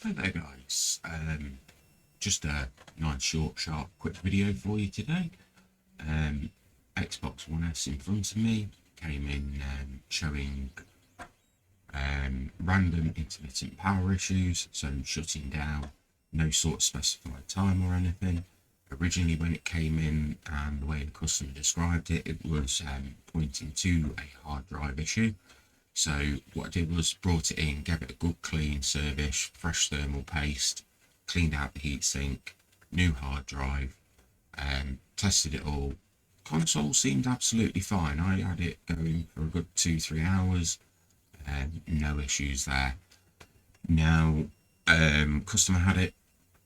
Hi there guys, just a nice short sharp quick video for you today. Xbox One S in front of me came in showing random intermittent power issues, so shutting down, no sort of specified time or anything. Originally when it came in and the way the customer described it, it was pointing to a hard drive issue. So what I did was brought it in, gave it a good clean service, fresh thermal paste, cleaned out the heatsink, new hard drive, tested it all. Console seemed absolutely fine. I had it going for a good 2-3 hours, no issues there. Now, customer had it,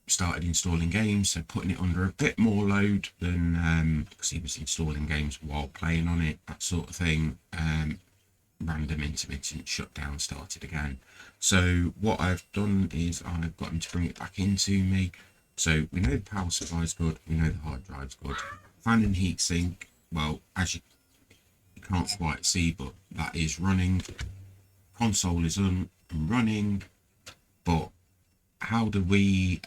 started installing games, so putting it under a bit more load than because he was installing games while playing on it, that sort of thing. Random intermittent shutdown started again. So what I've done is I've got him to bring it back into me. So we know the power supply is good, we know the hard drive's good. Fan and heatsink, well, as you can't quite see, but that is running. Console is running, but how do we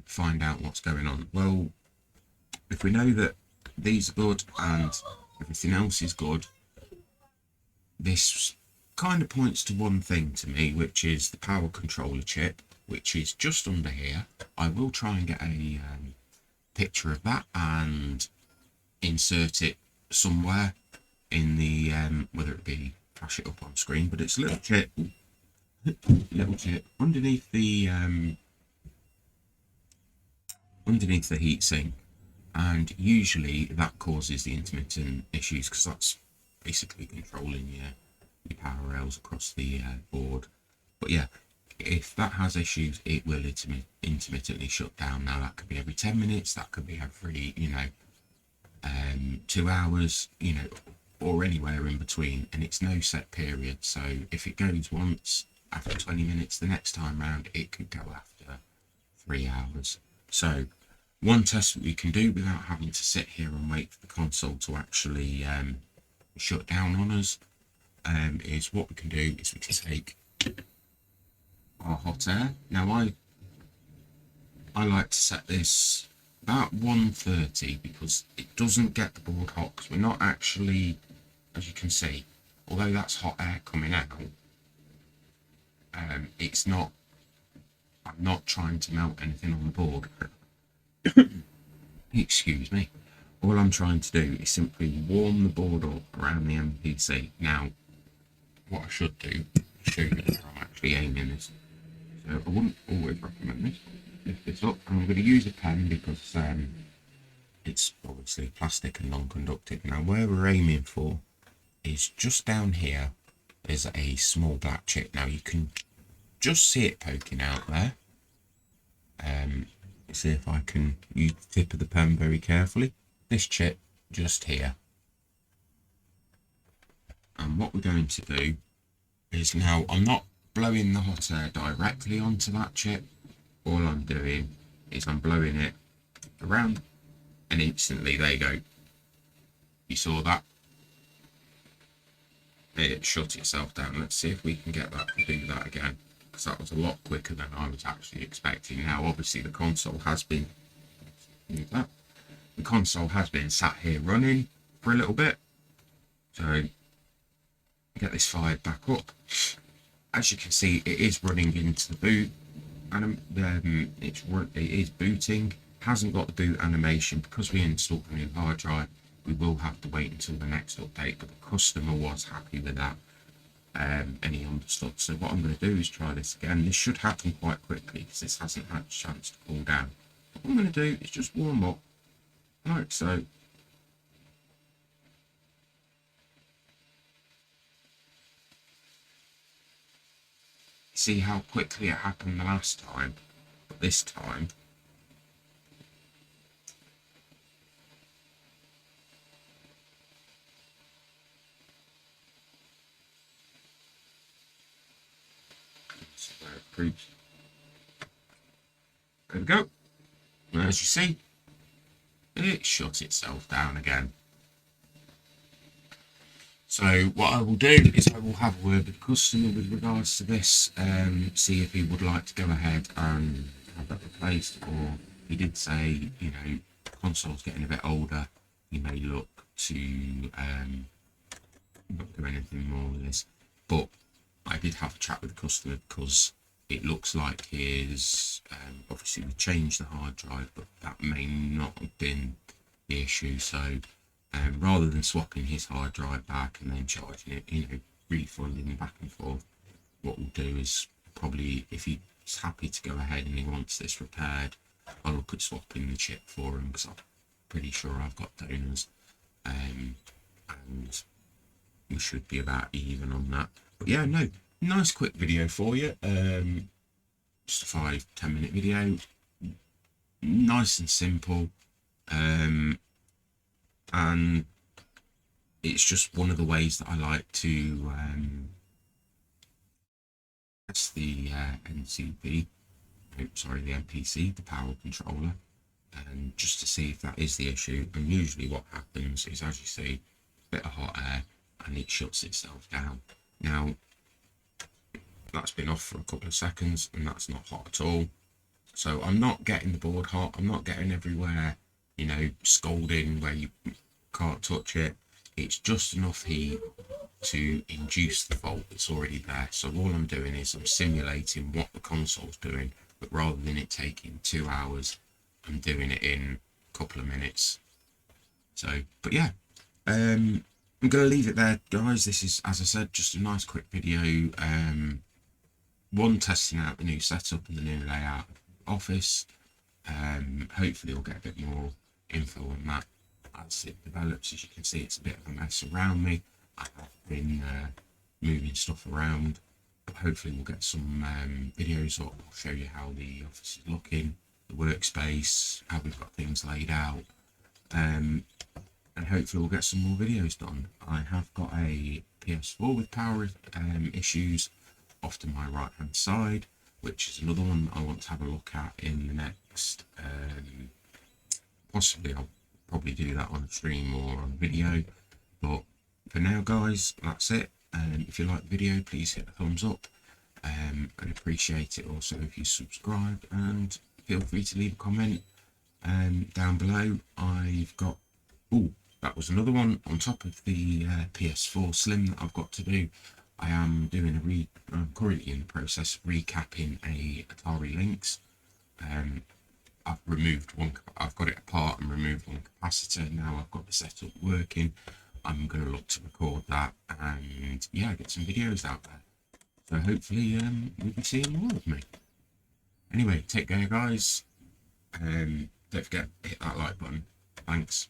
find out what's going on? Well, if we know that these are good and everything else is good, this kind of points to one thing to me, which is the power controller chip, which is just under here. I will try and get a picture of that and insert it somewhere in the whether it be flash it up on screen, but it's a little chip underneath the heatsink, and usually that causes the intermittent issues because that's basically controlling your power rails across the board. But yeah, if that has issues, it will intermittently shut down. Now that could be every 10 minutes, that could be every 2 hours, or anywhere in between, and it's no set period. So if it goes once after 20 minutes, the next time round it could go after 3 hours. So one test that we can do without having to sit here and wait for the console to actually shut down on us is what we can do is we can take our hot air. Now I like to set this about 130 because it doesn't get the board hot, because we're not actually, as you can see, although that's hot air coming out, it's not, I'm not trying to melt anything on the board. Excuse me. All I'm trying to do is simply warm the board up around the MPC. Now, what I should do is show you where I'm actually aiming this. So I wouldn't always recommend this. Lift this up, and I'm going to use a pen because it's obviously plastic and non-conductive. Now, where we're aiming for is just down here. There's a small black chip. Now, you can just see it poking out there. See if I can use the tip of the pen very carefully. This chip just here. And what we're going to do is, now I'm not blowing the hot air directly onto that chip. All I'm doing is I'm blowing it around, and instantly, there you go. You saw that? It shut itself down. Let's see if we can get that to do that again, because that was a lot quicker than I was actually expecting. Now, obviously, the console has been sat here running for a little bit, so get this fired back up. As you can see, it is running into the boot, and it is booting. Hasn't got the boot animation because we installed a new hard drive. We will have to wait until the next update, but the customer was happy with that. And he understood. So what I'm going to do is try this again. This should happen quite quickly because this hasn't had a chance to cool down. What I'm going to do is just warm up like so. See how quickly it happened the last time, but this time there we go. And as you see, it shut itself down again. So what I will do is I will have a word with the customer with regards to this, see if he would like to go ahead and have that replaced, or he did say, you know, console's getting a bit older, he may look to not do anything more with this. But I did have a chat with the customer because it looks like his, obviously we changed the hard drive, but that may not have been the issue. So rather than swapping his hard drive back and then charging it, you know, refunding back and forth, what we'll do is probably, if he's happy to go ahead and he wants this repaired, I'll look at swapping the chip for him, because I'm pretty sure I've got donors, and we should be about even on that. But yeah, no, nice quick video for you. Just a 5-10 minute video, nice and simple, and it's just one of the ways that I like to test the NCP, sorry, the MPC, the power controller, and just to see if that is the issue. And usually what happens is, as you see, a bit of hot air and it shuts itself down. Now that's been off for a couple of seconds and that's not hot at all. So I'm not getting the board hot, I'm not getting everywhere, you know, scalding where you can't touch it. It's just enough heat to induce the fault that's already there. So all I'm doing is I'm simulating what the console's doing, but rather than it taking 2 hours, I'm doing it in a couple of minutes. So, but yeah, I'm going to leave it there, guys. This is, as I said, just a nice quick video. One, testing out the new setup and the new layout of the office. Hopefully we'll get a bit more info on that as it develops. As you can see, it's a bit of a mess around me. I have been moving stuff around, but hopefully we'll get some videos up. I'll show you how the office is looking, the workspace, how we've got things laid out, and hopefully we'll get some more videos done. I have got a PS4 with power issues off to my right hand side, which is another one I want to have a look at in the next, possibly I'll probably do that on a stream or on video. But for now, guys, that's it. If you like the video, please hit the thumbs up. I'd appreciate it also if you subscribe, and feel free to leave a comment down below. I've got, oh, that was another one on top of the PS4 Slim that I've got to do. I am doing I'm currently in the process of recapping a Atari Lynx. I've removed one, I've got it apart and removed one capacitor. Now I've got the setup working. I'm going to look to record that and yeah, get some videos out there. So hopefully we'll be seeing more of me. Anyway, take care, guys. Don't forget, hit that like button. Thanks.